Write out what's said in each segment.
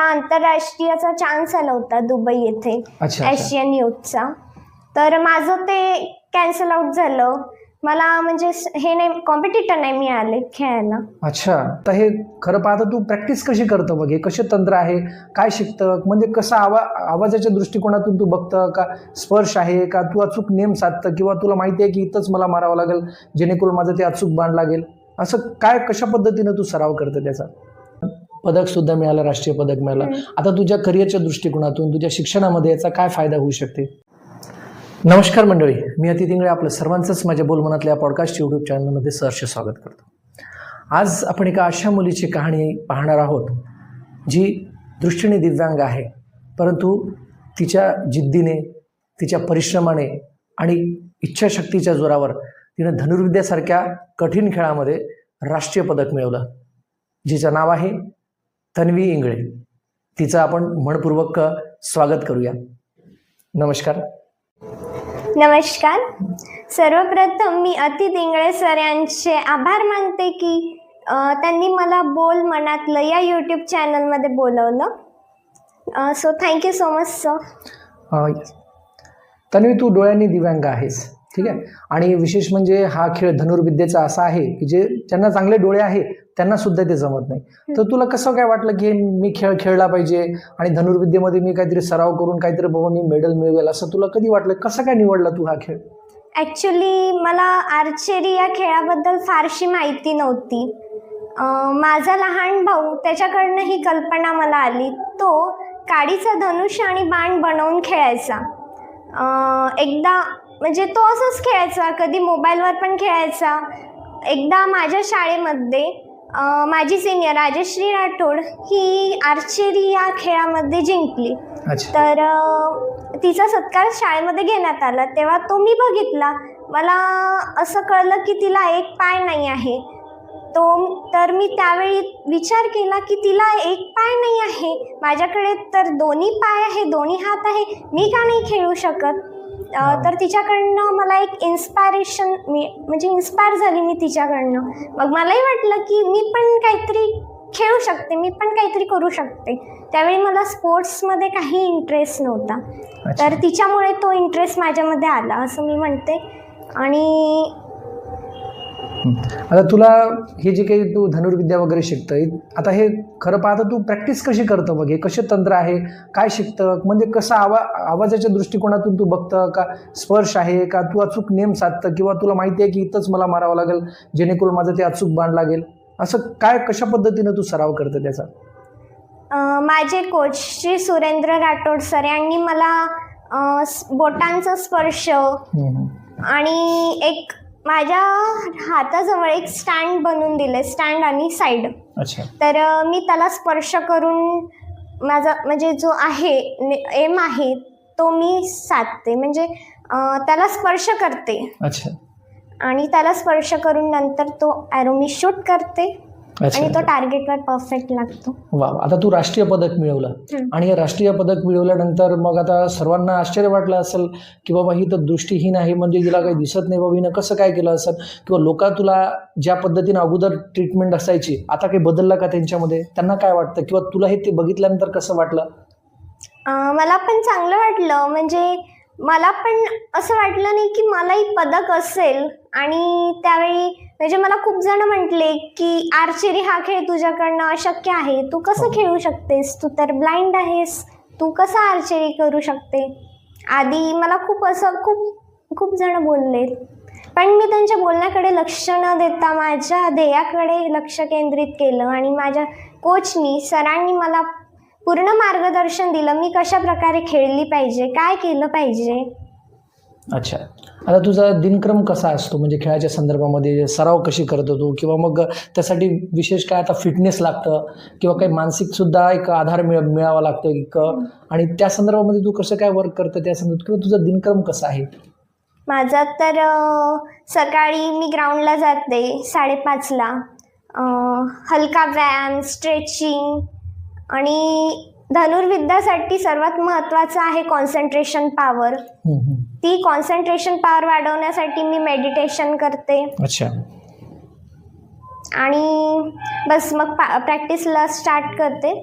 आंतरराष्ट्रीयचा chance आला होता Dubai येथे एशियन यूथचा, तर माझं ते कॅन्सल आउट झालं. मला म्हणजे हे नाही, कॉम्पिटिटर नाही मिळाले खेळायला. अच्छा, तर हे खरं पाहता तू प्रॅक्टिस कशी करतं मग? हे कसे तंत्र आहे, काय शिकतं? म्हणजे कसं आवाजाच्या दृष्टिकोनातून तू बघतं का? स्पर्श आहे का? तू अचूक नेम साधतं किंवा तुला माहिती आहे की इथंच मला मारावं लागेल जेणेकरून माझं ते अचूक बाण लागेल? असं काय, कशा पद्धतीनं तू सराव करतं त्याचा? पदक सुद्धा मिळालं, राष्ट्रीय पदक मिळालं. आता तुझ्या करिअरच्या दृष्टिकोनातून तुझ्या शिक्षणामध्ये याचा काय फायदा होऊ शकते? नमस्कार मंडळी, मी अतिथ इंगळे आपलं सर्वांचंच माझ्या बोलमनातल्या पॉडकास्ट यूट्यूब चॅनलमध्ये सहर्ष स्वागत करतो. आज आपण एका अशा मुलीची कहाणी पाहणार आहोत जी दृष्टीने दिव्यांग आहे, परंतु तिच्या जिद्दीने, तिच्या परिश्रमाने आणि इच्छाशक्तीच्या जोरावर तिने धनुर्विद्यासारख्या कठीण खेळामध्ये राष्ट्रीय पदक मिळवलं. जिचं नाव आहे तन्वी इंगळे. तिचं आपण मनपूर्वक स्वागत करूया. नमस्कार. नमस्कार. सर्वप्रथम मी अतिथ इंगळे सर यांचे आभार मानते की त्यांनी मला बोल मनातलं या यूट्यूब चॅनलमध्ये बोलवलं. So thank you so much sir. Tanvi, तू डोळ्यांनी दिव्यांग आहेस, ठीक आहे, आणि विशेष म्हणजे हा खेळ धनुर्विद्येचा असा आहे की ज्यांना चांगले डोळे आहे त्यांना सुद्धा ते जमत नाही. तर तुला कसं काय वाटलं की मी खेळ खेळला पाहिजे आणि धनुर्विद्येमध्ये मी काहीतरी सराव करून काहीतरी बाबा मी मेडल मिळवेल, असं तुला कधी वाटलं? कसं काय निवडला तू हा खेळ? ॲक्च्युली मला आर्चरी या खेळाबद्दल फारशी माहिती नव्हती. माझा लहान भाऊ, त्याच्याकडनं ही कल्पना मला आली. तो काडीचा धनुष्य आणि बाण बनवून खेळायचा. एकदा म्हणजे तो असंच खेळायचा, कधी मोबाईलवर पण खेळायचा. एकदा माझ्या शाळेमध्ये माझी सिनियर राजश्री राठोड ही आर्चरी या खेळामध्ये जिंकली. तर तिचा सत्कार शाळेमध्ये घेण्यात आला. तेव्हा तो मी बघितला. मला असं कळलं की तिला एक पाय नाही आहे. तर मी त्यावेळी विचार केला की तिला एक पाय नाही आहे, माझ्याकडे तर दोन्ही पाय आहे, दोन्ही हात आहे, मी का नाही खेळू शकत? तर तिच्याकडनं मला एक इन्स्पायरेशन म्हणजे इन्स्पायर झाली मी तिच्याकडनं. मग मलाही वाटलं की मी पण काहीतरी खेळू शकते, मी पण काहीतरी करू शकते. त्यावेळी मला स्पोर्ट्समध्ये काही इंटरेस्ट नव्हता, तर तिच्यामुळे तो इंटरेस्ट माझ्यामध्ये आला असं मी म्हणते. आणि आता तुला हे जे काही तू धनुर्विद्या वगैरे शिकतंय, आता हे खरं पाहता तू प्रॅक्टिस कशी करतं मग? हे कसे तंत्र आहे, काय शिकतं? म्हणजे कसं आवाजाच्या दृष्टिकोनातून तू बघतं का? स्पर्श आहे का? तू अचूक नेम साधतं किंवा तुला माहिती आहे की इथंच मला मारावं लागेल जेणेकरून माझं ते अचूक बाण लागेल? असं काय, कशा पद्धतीनं तू सराव करतं त्याचा? माझे कोच श्री सुरेंद्र राठोड सर यांनी मला बोटांचा स्पर्श आणि एक माझ्या हाताजवळ एक स्टँड बनवून दिले, स्टँड आणि साईड. तर मी त्याला स्पर्श करून माझा म्हणजे जो आहे एम आहे तो मी साधते, म्हणजे त्याला स्पर्श करते आणि त्याला स्पर्श करून नंतर तो ॲरो मी शूट करते आणि तो टार्गेटवर परफेक्ट लागतो. वा, आता तू राष्ट्रीय पदक मिळवलं आणि हे राष्ट्रीय पदक मिळवल्यानंतर मग आता सर्वांना आश्चर्य वाटलं असेल की बाबा ही तर दृष्टीहीन आहे, म्हणजे हिला काही दिसत नाही, बाबा हिनं कसं काय केलं असेल, किंवा लोक तुला ज्या पद्धतीनं अगोदर ट्रीटमेंट असायची आता काही बदललं का त्यांच्यामध्ये? त्यांना काय वाटतं किंवा तुला हे ते बघितल्यानंतर कसं वाटलं? मला पण चांगलं वाटलं. म्हणजे मला पण असं वाटलं नाही की मलाही पदक असेल. आणि त्यावेळी म्हणजे मला खूप जण म्हटले की आर्चरी हा खेळ तुझ्याकडनं अशक्य आहे, तू कसं खेळू शकतेस, तू तर ब्लाइंड आहेस, तू कसं आर्चरी करू शकते? आधी मला खूप जण बोलले, पण मी त्यांच्या बोलण्याकडे लक्ष न देता माझ्या ध्येयाकडे लक्ष केंद्रित केलं आणि माझ्या कोचनी, सरांनी मला पूर्ण मार्गदर्शन दिलं मी कशा प्रकारे खेळली पाहिजे, काय केलं पाहिजे. अच्छा, आता तुझा दिनक्रम कसा असतो? म्हणजे खेळाच्या संदर्भामध्ये सराव कशी करतो तू, किंवा मग त्यासाठी विशेष काय आता फिटनेस लागतं किंवा काही मानसिक सुद्धा एक आधार मिळावा लागतो एक, आणि त्या संदर्भामध्ये तू कसं काय वर्क करतं त्या संदर्भात, किंवा तुझा दिनक्रम कसा आहे? माझा तर सकाळी मी ग्राउंडला जाते 5:30ला. हलका व्यायाम, स्ट्रेचिंग, आणि धनुर्विद्यासाठी सर्वात महत्त्वाचं आहे कॉन्सन्ट्रेशन पॉवर. ती कॉन्सन्ट्रेशन पॉवर वाढवण्यासाठी मी मेडिटेशन करते. आणि बस मग प्रॅक्टिसला स्टार्ट करते.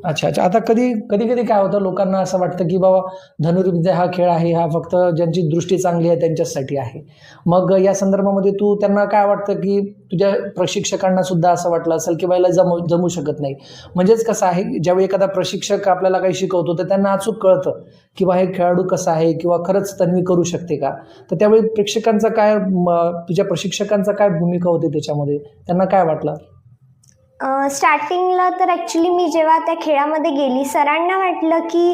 अच्छा, अच्छा. आता कधी-कधी काय होतं लोकांना असं वाटतं, की बाबा धनुर्विद्या हा खेळ आहे, हा फक्त ज्यांची दृष्टी चांगली आहे त्यांच्याचसाठी आहे. मग या संदर्भामध्ये तू त्यांना काय वाटतं, की तुझ्या प्रशिक्षकांना सुद्धा असं वाटलं असेल, की बाईला जमू जमू शकत नाही. म्हणजेच कसं आहे, ज्यावेळी एखादा प्रशिक्षक आपल्याला काही शिकवतो, तर त्यांना अचूक कळतं, की बा हे खेळाडू कसा आहे किंवा खरंच तन्वी करू शकते का? तर त्यावेळी प्रेक्षकांचा काय तुझ्या प्रशिक्षकांचा काय भूमिका होती त्याच्यामध्ये? त्यांना काय वाटलं? स्टार्टिंगला तर ॲक्च्युली मी जेव्हा त्या खेळामध्ये गेली सरांना वाटलं की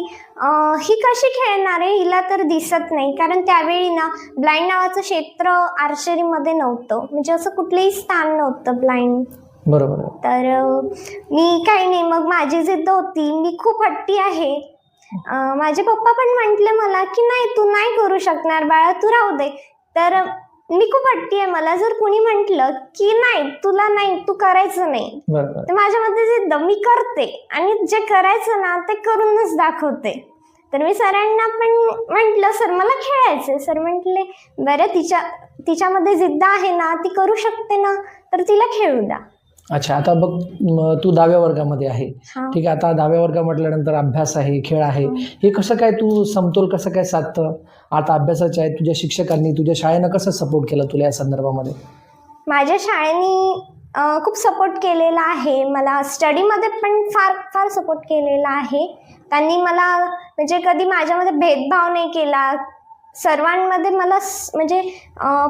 ही कशी खेळणार आहे, हिला तर दिसत नाही. कारण त्यावेळी ना ब्लाइंड नावाचं क्षेत्र आर्चरीमध्ये नव्हतं, म्हणजे असं कुठलंही स्थान नव्हतं ब्लाइंड. बरोबर आहे. तर मी काही नाही, मग माझी जिद्द होती, मी खूप हट्टी आहे. माझे पप्पा पण म्हटले मला की नाही तू नाही करू शकणार बाळा, तू राहू दे. तर मी खूप हट्टी आहे, मला जर कुणी म्हटलं की नाही तुला नाही, तू करायचं नाही, बरोबर. तर माझ्यामध्ये जिद्द मी करते आणि जे करायचं ना ते करूनच दाखवते. तर मी सरांना पण म्हटलं सर मला खेळायचं. सर म्हटले बरं तिच्यामध्ये जिद्द आहे ना, ती करू शकते ना, तर तिला खेळू द्या. अच्छा, आता बघ तू 10व्या वर्गामध्ये आहे. हां. ठीक आहे. आता 10व्या वर्ग म्हटल्यानंतर अभ्यास आहे, खेळ आहे. हे कसं काय तू समतोल कसं काय साधतं? आता अभ्यासाच्या आहे, तुझ्या शिक्षकांनी, तुझ्या शाळेनं कसं सपोर्ट केला तुला या संदर्भामध्ये? माझ्या शाळेने खूप सपोर्ट केलेला आहे. मला स्टडीमध्ये पण फार फार सपोर्ट केलेला आहे. त्यांनी मला म्हणजे कधी माझ्यामध्ये भेदभाव नाही केला. सर्वांमध्ये मला म्हणजे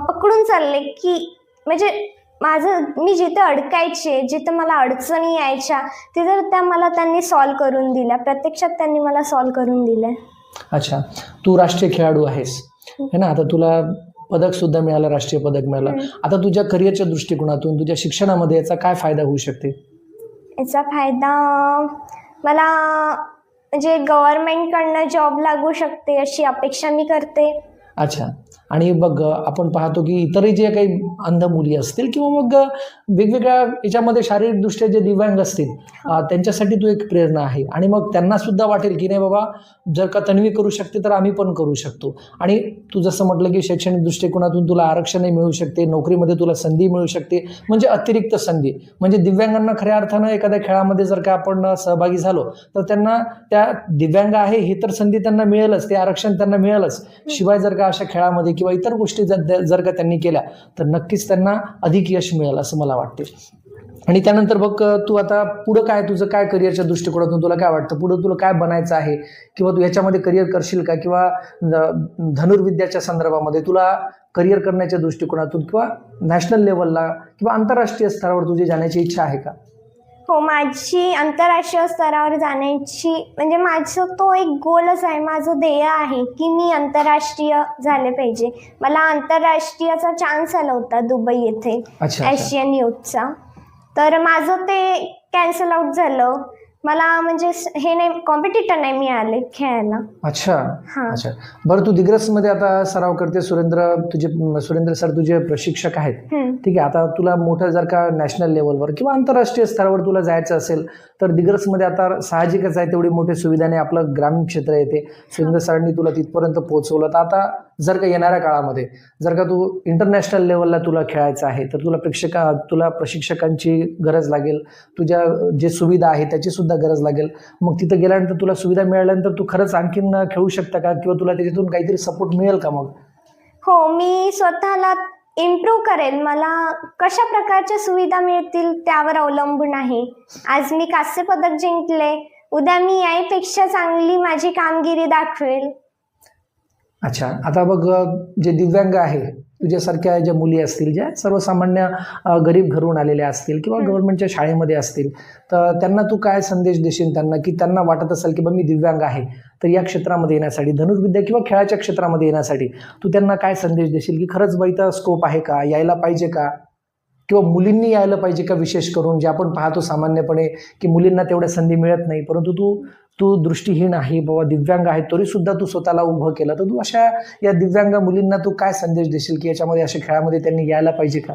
पकडून चालले की म्हणजे मी जिथे अडकायचे, जिथे मला अडचणी यायच्या, तिथे त्यांनी सॉल्व्ह करून दिल्या. प्रत्यक्षात त्यांनी मला सॉल्व्ह करून दिलं. अच्छा, तू राष्ट्रीय खेळाडू आहेस, है ना? आता तुला पदकसुद्धा मिळालं, राष्ट्रीय पदक मिळालं. आता तुझ्या करिअरच्या दृष्टिकोनातून, तुझ्या शिक्षणामध्ये याचा काय फायदा होऊ शकते? याचा फायदा मला म्हणजे गव्हर्नमेंटकडनं जॉब लागू शकते अशी अपेक्षा मी करते. अच्छा. आणि बघ आपण पाहतो की इतरही जे काही अंध मुली असतील किंवा मग वेगवेगळ्या याच्यामध्ये शारीरिकदृष्ट्या जे दिव्यांग असतील त्यांच्यासाठी तू एक प्रेरणा आहे. आणि मग त्यांना सुद्धा वाटेल की नाही बाबा जर का तन्वी करू शकते तर आम्ही पण करू शकतो. आणि तू जसं म्हटलं की शैक्षणिक दृष्टिकोनातून तुला आरक्षणही मिळू शकते, नोकरीमध्ये तुला संधी मिळू शकते, म्हणजे अतिरिक्त संधी. म्हणजे दिव्यांगांना खऱ्या अर्थानं एखाद्या खेळामध्ये जर का आपण सहभागी झालो तर त्यांना त्या दिव्यांग आहे हे तर संधी त्यांना मिळेलच, ते आरक्षण त्यांना मिळेलच. शिवाय जर का अशा खेळामध्ये किंवा इतर गोष्टी जर का त्यांनी केल्या तर नक्कीच त्यांना अधिक यश मिळेल असं मला वाटते. आणि त्यानंतर बघ तू आता पुढं काय तुझं काय करिअरच्या दृष्टिकोनातून तुला काय वाटतं, पुढं तुला काय बनायचं आहे किंवा तू याच्यामध्ये करिअर करशील का, किंवा धनुर्विद्याच्या संदर्भामध्ये तुला करिअर करण्याच्या दृष्टिकोनातून किंवा नॅशनल लेवलला किंवा आंतरराष्ट्रीय स्तरावर तुझी जाण्याची इच्छा आहे का? हो, माझी आंतरराष्ट्रीय स्तरावर जाण्याची म्हणजे माझं तो एक गोलच आहे, माझं ध्येय आहे की मी आंतरराष्ट्रीय झाले पाहिजे. मला आंतरराष्ट्रीयचा चान्स आला होता दुबई येथे एशियन यूथचा, तर माझं ते कॅन्सल आउट झालं. मला म्हणजे हे नाही, कॉम्पिटिटर नाही मिळाले खेळायला. अच्छा. अच्छा, बरं तू दिग्रसमध्ये आता सराव करते. सुरेंद्र सर तुझे प्रशिक्षक आहेत. ठीक आहे. आता तुला मोठं जर का नॅशनल लेवलवर किंवा आंतरराष्ट्रीय स्तरावर तुला जायचं असेल तर दिग्रसमध्ये आता साहजिकच आहे, तेवढी मोठी सुविधा नाही, आपलं ग्रामीण क्षेत्र येते. सुरेंद्र सरांनी तुला तिथपर्यंत पोहोचवलं. तर आता जर का येणाऱ्या काळामध्ये जर का तू इंटरनॅशनल लेवलला तुला खेळायचं आहे तर तुला प्रशिक्षकांची गरज लागेल, तुझ्या जे सुविधा आहे त्याची सुद्धा गरज लागेल. मग तिथं गेल्यानंतर तुला सुविधा मिळाल्यानंतर तू खरंच आणखीन खेळू शकता का, किंवा तुला त्याच्यातून काहीतरी सपोर्ट मिळेल का? मग हो, मी स्वतःला इम्प्रूव्ह करेल. मला कशा प्रकारच्या सुविधा मिळतील त्यावर अवलंबून आहे. आज मी कांस्य पदक जिंकले, उद्या मी यापेक्षा चांगली माझी कामगिरी दाखवेल. अच्छा, आता बघ जे दिव्यांग आहे तुझ्यासारख्या ज्या मुली असतील, ज्या सर्वसामान्य गरीब घरून आलेल्या असतील किंवा गव्हर्नमेंटच्या शाळेमध्ये असतील, तर त्यांना तू काय संदेश देशील त्यांना, की त्यांना वाटत असेल की बा मी दिव्यांग आहे तर या क्षेत्रामध्ये येण्यासाठी, धनुर्विद्या किंवा खेळाच्या क्षेत्रामध्ये येण्यासाठी तू त्यांना काय संदेश देशील, की खरंच बाईचा स्कोप आहे का, यायला पाहिजे का, किंवा मुलींनी यायला पाहिजे का? विशेष करून जे आपण पाहतो सामान्यपणे की मुलींना तेवढ्या संधी मिळत नाही, परंतु तू दृष्टीहीन आहे बाबा, दिव्यांग आहे, तरी सुद्धा तू स्वतःला उभं केलं, तर तू अशा या दिव्यांग मुलींना तू काय संदेश देशील की याच्यामध्ये अशा खेळामध्ये त्यांनी यायला पाहिजे का?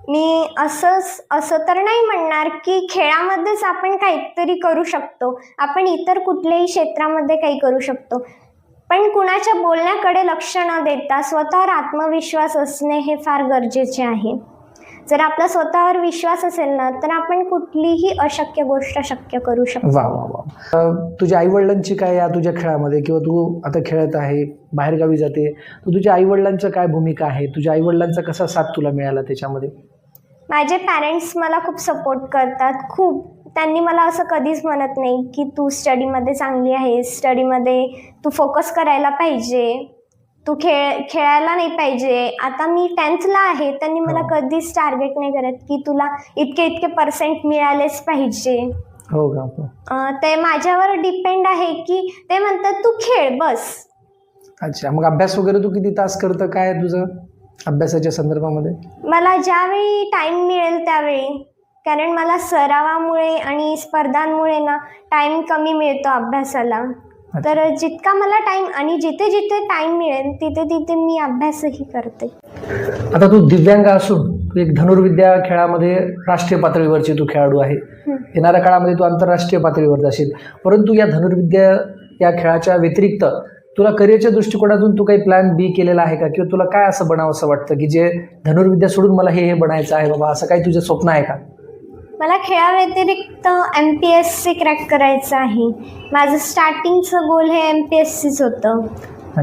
मी असं तर नाही म्हणणार की खेळामध्येच आपण काहीतरी करू शकतो, आपण इतर कुठल्याही क्षेत्रामध्ये काही करू शकतो, पण कुणाच्या बोलण्याकडे लक्ष न देता स्वतःवर आत्मविश्वास असणे हे फार गरजेचे आहे. जर आपला स्वतःवर विश्वास असेल ना तर आपण कुठलीही अशक्य गोष्ट शक्य करू शकतो. वा वा वा. तुझ्या आईवडिलांची काय या तुझ्या खेळामध्ये, किंवा तू आता खेळत आहे, बाहेरगावी जाते, तर तुझ्या आईवडिलांचं काय भूमिका आहे, तुझ्या आईवडिलांचा कसा साथ तुला मिळाला त्याच्यामध्ये? माझे पॅरेंट्स मला खूप सपोर्ट करतात. खूप त्यांनी मला असं कधीच म्हणत नाही की तू स्टडीमध्ये चांगली आहेस, स्टडीमध्ये तू फोकस करायला पाहिजे, तू खेळायला नाही पाहिजे. आता मी 10th आहे, त्यांनी मला कधीच टार्गेट नाही करत की तुला इतके पर्सेंट मिळालेच पाहिजे. हो का? ते माझ्यावर डिपेंड आहे की ते म्हणतात तू खेळ बस. अच्छा, मग अभ्यास वगैरे तू किती तास करतं, काय आहे तुझं अभ्यासाच्या संदर्भामध्ये? मला ज्यावेळी टाईम मिळेल त्यावेळी, कारण मला सरावामुळे आणि स्पर्धांमुळे ना टाईम कमी मिळतो अभ्यासाला. तर जितका मला टाईम आणि जिथे जिथे टाईम मिळेल तिथे तिथे मी अभ्यासही करते. आता तू दिव्यांग असून तू एक धनुर्विद्या खेळामध्ये राष्ट्रीय पातळीवरची तू खेळाडू आहे. येणाऱ्या काळामध्ये तू आंतरराष्ट्रीय पातळीवर जाशील, परंतु या धनुर्विद्या या खेळाच्या व्यतिरिक्त तुला करिअरच्या दृष्टिकोनातून तू काही प्लॅन बी केलेला आहे का, किंवा तुला काय असं बनावं असं वाटतं की जे धनुर्विद्या सोडून मला हे बनायचं आहे बाबा, असं काही तुझं स्वप्न आहे का? मला खेळाव्यतिरिक्त MPSC क्रॅक करायचं आहे. माझं स्टार्टिंगचं गोल हे MPSCच होतं.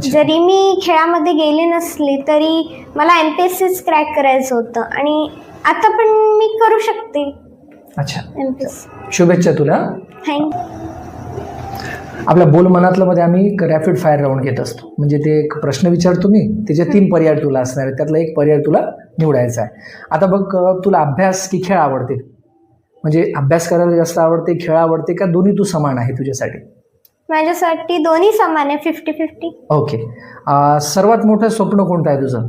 जरी मी खेळामध्ये गेले नसले तरी मला MPSCच क्रॅक करायचं होतं आणि आता पण मी करू शकते. अच्छा, MPSC. शुभेच्छा तुला. थँक्यू. आपल्या बोल मनातलं मध्ये आम्ही रॅपिड फायर राऊंड घेत असतो. म्हणजे ते एक प्रश्न विचारतो मी, त्याचे 3 पर्याय तुला असणार आहे, त्यातला एक पर्याय तुला निवडायचा आहे. आता बघ, तुला अभ्यास की खेळ आवडते? म्हणजे अभ्यास करायला जास्त आवडते, खेळ आवडते, का दोन्ही तू समान आहे तुझ्यासाठी? माझ्यासाठी दोन्ही समान आहे, 50-50. ओके. सर्वात मोठं स्वप्न कोणतं आहे तुझं?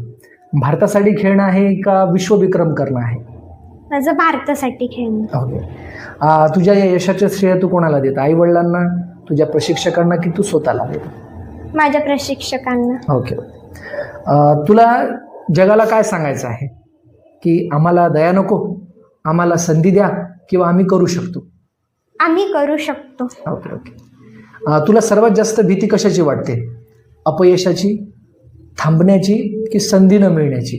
भारतासाठी खेळणं आहे का विश्वविक्रम करणं आहे? माझं भारतासाठी खेळणं. ओके. तुझ्या या यशाचं श्रेय तू कोणाला देतं? आई वडिलांना, तुझ्या प्रशिक्षकांना, की तू स्वतःला देतो? माझ्या प्रशिक्षकांना. ओके. तुला जगाला काय सांगायचं आहे की आम्हाला दया नको, आम्हाला संधी द्या, किंवा आम्ही करू शकतो? आम्ही करू शकतो. Okay okay. तुला सर्वात जास्त भीती कशाची वाटते? अपयशाची, थांबण्याची, की संधी न मिळण्याची?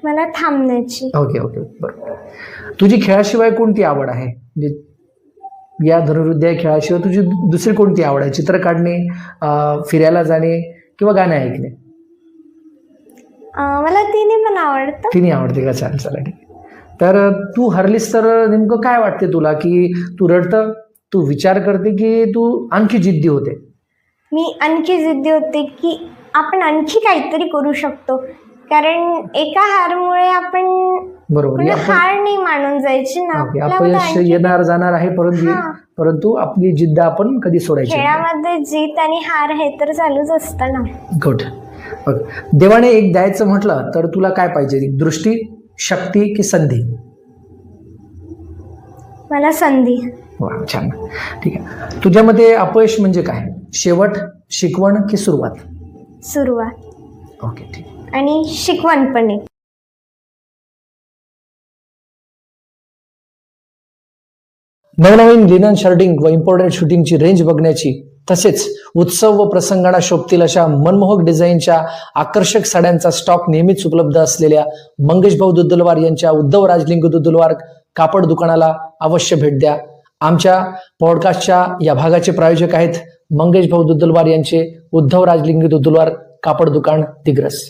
मला थांबण्याची. ओके ओके, बरोबर. तुझी खेळाशिवाय कोणती आवड आहे? म्हणजे या धनुर्विद्या खेळाशिवाय तुझी दुसरी कोणती आवड आहे? चित्र काढणे, फिरायला जाणे, किंवा गाणे ऐकणे? मला तिन्ही पण आवडतं. तिन्ही आवडते का? चालेल चला, ठीक. तर तू हरलीस तर नेमकं काय वाटते तुला, की तू रडतं, तू विचार करते, की तू आणखी जिद्दी होते? मी आणखी जिद्दी होते की आपण आणखी काहीतरी करू शकतो, कारण एका हारमुळे आपण बरोबर हार नाही मानून जायची ना. अपयश येणार जाणार आहे, परंतु आपली जिद्द आपण कधी सोडायची? खेळामध्ये जीत आणि हार हे तर चालूच असतं ना. गुड. देवाने एक द्यायचं म्हटलं तर तुला काय पाहिजे? दृष्टी, शक्ती, की संधी? मला संधी. वा, छान, ठीक आहे. तुझ्यामध्ये अपयश म्हणजे काय? शेवट, शिकवण, की सुरुवात? सुरुवात. ओके, ठीक. आणि शिकवण पण आहे. नवनवीन लिनन शर्टिंग व इम्पोर्टेड शूटिंगची रेंज बघण्याची, तसेच उत्सव व प्रसंगांना शोभतील अशा मनमोहक डिझाईनच्या आकर्षक साड्यांचा स्टॉक नेहमीच उपलब्ध असलेल्या मंगेश भाऊ दुद्दुलवार यांच्या उद्धव राजलिंग दुद्दुलवार कापड दुकानाला अवश्य भेट द्या. आमच्या पॉडकास्टच्या या भागाचे प्रायोजक आहेत मंगेश भाऊ दुद्दुलवार यांचे उद्धव राजलिंग दुद्दुलवार कापड दुकान, दिग्रस.